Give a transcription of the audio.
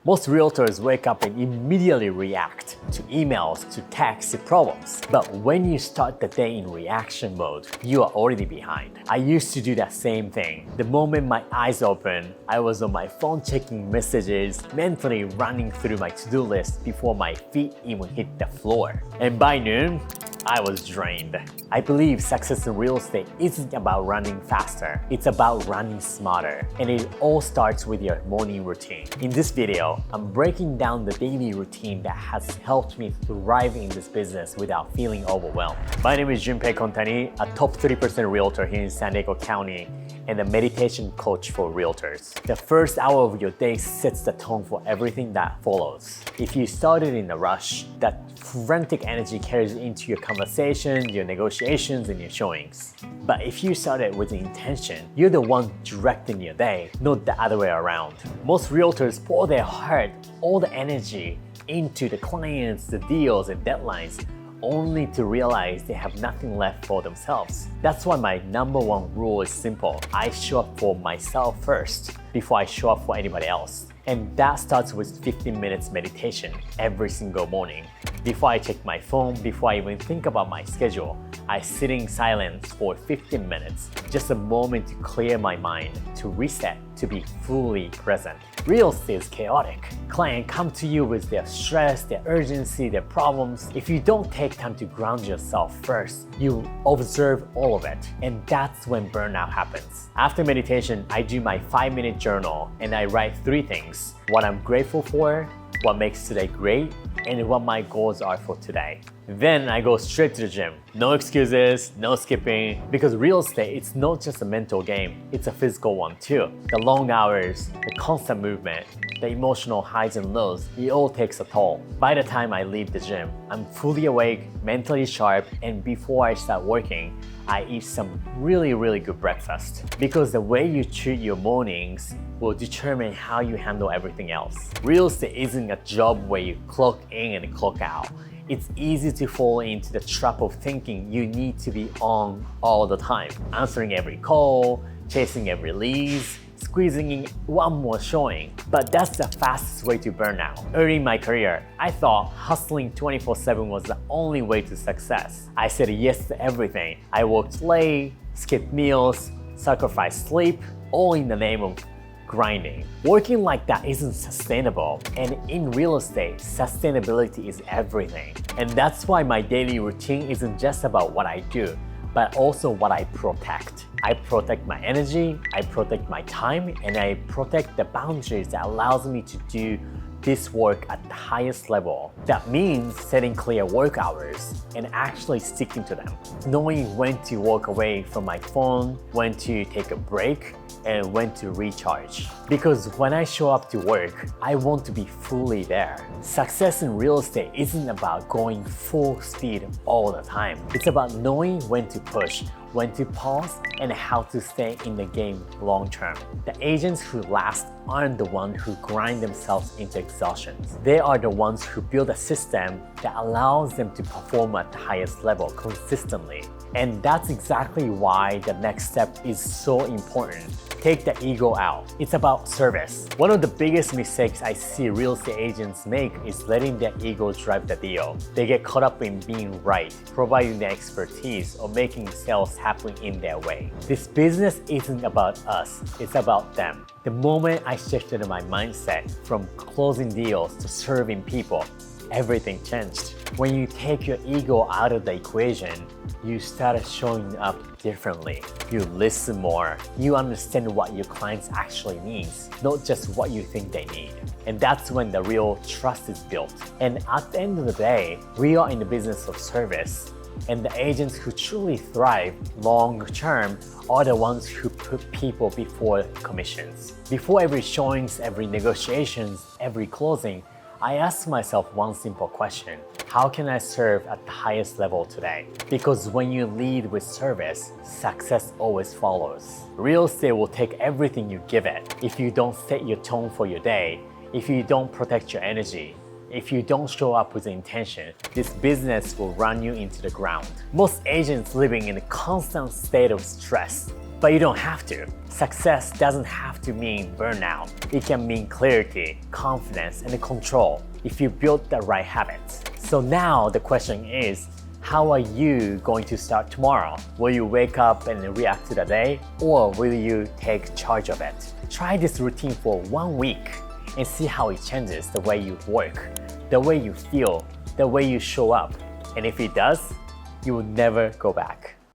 Most realtors wake up and immediately react to emails, to texts, to problems. But when you start the day in reaction mode, you are already behind. I used to do that same thing. The moment my eyes opened, I was on my phone checking messages, mentally running through my to-do list before my feet even hit the floor. And by noon, I was drained. I believe success in real estate isn't about running faster, it's about running smarter. And it all starts with your morning routine. In this video, I'm breaking down the daily routine that has helped me thrive in this business without feeling overwhelmed. My name is Jumpei Kontani, a top 30% realtor here in San Diego County and a meditation coach for realtors. The first hour of your day sets the tone for everything that follows. If you started in a rush, that frantic energy carries into your conversation, your negotiations, and your showings. But if you started with the intention, you're the one directing your day, not the other way around. Most realtors pour their heart, all the energy into the clients, the deals, and deadlines, only to realize they have nothing left for themselves. That's why my number one rule is simple. I show up for myself first before I show up for anybody else. And that starts with 15 minutes meditation every single morning. Before I check my phone, before I even think about my schedule, I sit in silence for 15 minutes. Just a moment to clear my mind, to reset, to be fully present. Real estate is chaotic. Clients come to you with their stress, their urgency, their problems. If you don't take time to ground yourself first, you observe all of it. And that's when burnout happens. After meditation, I do my 5-minute journal and I write 3 things. What I'm grateful for, what makes today great, and what my goals are for today. Then I go straight to the gym. No excuses, no skipping, because real estate, it's not just a mental game, it's a physical one too. The long hours, the constant movement, the emotional highs and lows, it all takes a toll. By the time I leave the gym, I'm fully awake, mentally sharp, and before I start working, I eat some really good breakfast. Because the way you treat your mornings will determine how you handle everything else. Real estate isn't a job where you clock in and clock out. It's easy to fall into the trap of thinking you need to be on all the time, answering every call, chasing every lease, squeezing in one more showing. But that's the fastest way to burn out. Early in my career, I thought hustling 24/7 was the only way to success. I said yes to everything. I worked late, skipped meals, sacrificed sleep, all in the name of grinding. Working like that isn't sustainable, and in real estate, sustainability is everything. And that's why my daily routine isn't just about what I do, but also what I protect. I protect my energy, I protect my time, and I protect the boundaries that allows me to do this work at the highest level. That means setting clear work hours and actually sticking to them. Knowing when to walk away from my phone, when to take a break, and when to recharge. Because when I show up to work, I want to be fully there. Success in real estate isn't about going full speed all the time. It's about knowing when to push, when to pause, and how to stay in the game long term. The agents who last aren't the ones who grind themselves into exhaustion. They are the ones who build a system that allows them to perform at the highest level consistently. And that's exactly why the next step is so important. Take the ego out. It's about service. One of the biggest mistakes I see real estate agents make is letting their ego drive the deal. They get caught up in being right, providing the expertise, or making sales happen in their way. This business isn't about us, it's about them. The moment I shifted my mindset from closing deals to serving people, everything changed. When you take your ego out of the equation, you start showing up differently. You listen more. You understand what your clients actually need, not just what you think they need. And that's when the real trust is built. And at the end of the day, we are in the business of service. And the agents who truly thrive long term are the ones who put people before commissions. Before every showings, every negotiations, every closing, I ask myself one simple question. How can I serve at the highest level today? Because when you lead with service, success always follows. Real estate will take everything you give it. If you don't set your tone for your day, if you don't protect your energy, if you don't show up with intention, this business will run you into the ground. Most agents living in a constant state of stress, But you don't have to. Success doesn't have to mean burnout. It can mean clarity, confidence, and control if you build the right habits. So now the question is, how are you going to start tomorrow? Will you wake up and react to the day, or will you take charge of it? Try this routine for 1 week and see how it changes the way you work, the way you feel, the way you show up. And if it does, you will never go back.